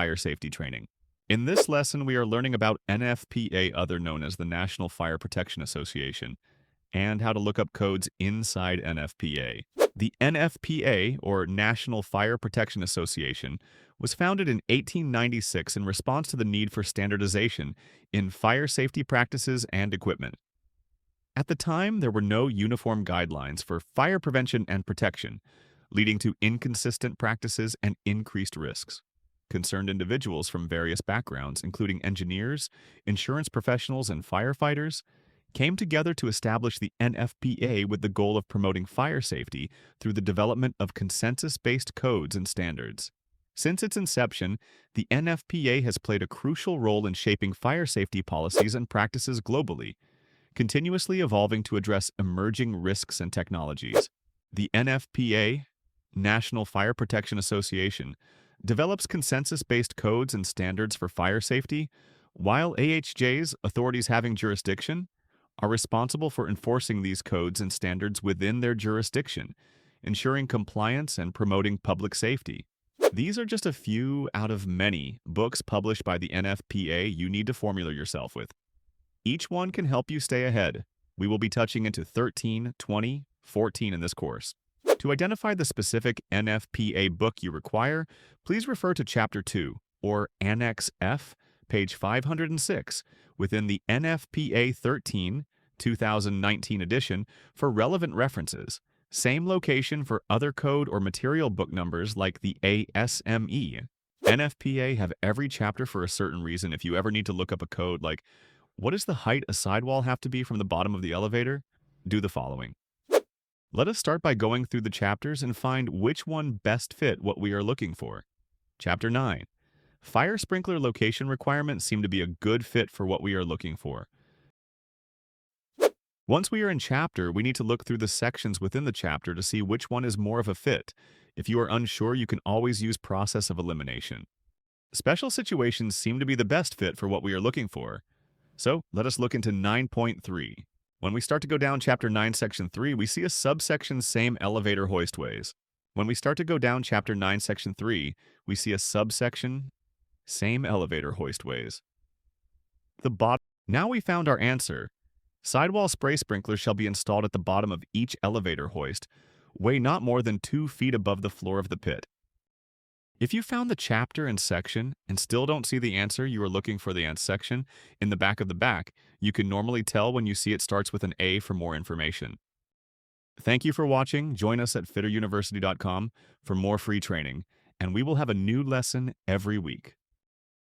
fire safety training. In this lesson, we are learning about NFPA, other known as the National Fire Protection Association, and how to look up codes inside NFPA. The NFPA, or National Fire Protection Association, was founded in 1896 in response to the need for standardization in fire safety practices and equipment. At the time, there were no uniform guidelines for fire prevention and protection, leading to inconsistent practices and increased risks. Concerned individuals from various backgrounds, including engineers, insurance professionals, and firefighters, came together to establish the NFPA with the goal of promoting fire safety through the development of consensus-based codes and standards. Since its inception, the NFPA has played a crucial role in shaping fire safety policies and practices globally, continuously evolving to address emerging risks and technologies. The NFPA, National Fire Protection Association, develops consensus-based codes and standards for fire safety, while AHJs, authorities having jurisdiction, are responsible for enforcing these codes and standards within their jurisdiction, ensuring compliance and promoting public safety. These are just a few out of many books published by the NFPA you need to familiarize yourself with. Each one can help you stay ahead. We will be touching into 13, 20, 14 in this course. To identify the specific NFPA book you require, please refer to Chapter 2, or Annex F, page 506, within the NFPA 13, 2019 edition for relevant references. Same location for other code or material book numbers like the ASME. NFPA have every chapter for a certain reason. If you ever need to look up a code like, what does the height a sidewall have to be from the bottom of the elevator? Do the following. Let us start by going through the chapters and find which one best fit what we are looking for. Chapter 9. Fire sprinkler location requirements seem to be a good fit for what we are looking for. Once we are in chapter, we need to look through the sections within the chapter to see which one is more of a fit. If you are unsure, you can always use process of elimination. Special situations seem to be the best fit for what we are looking for. So let us look into 9.3. When we start to go down Chapter 9, Section 3, we see a subsection Same Elevator Hoistways. When we start to go down Chapter 9, Section 3, we see a subsection Same Elevator Hoistways. Now we found our answer. Sidewall spray sprinklers shall be installed at the bottom of each elevator hoist, weigh not more than 2 feet above the floor of the pit. If you found the chapter and section and still don't see the answer you are looking for the section in the back of the back, you can normally tell when you see it starts with an A for more information. Thank you for watching. Join us at fitteruniversity.com for more free training, and we will have a new lesson every week.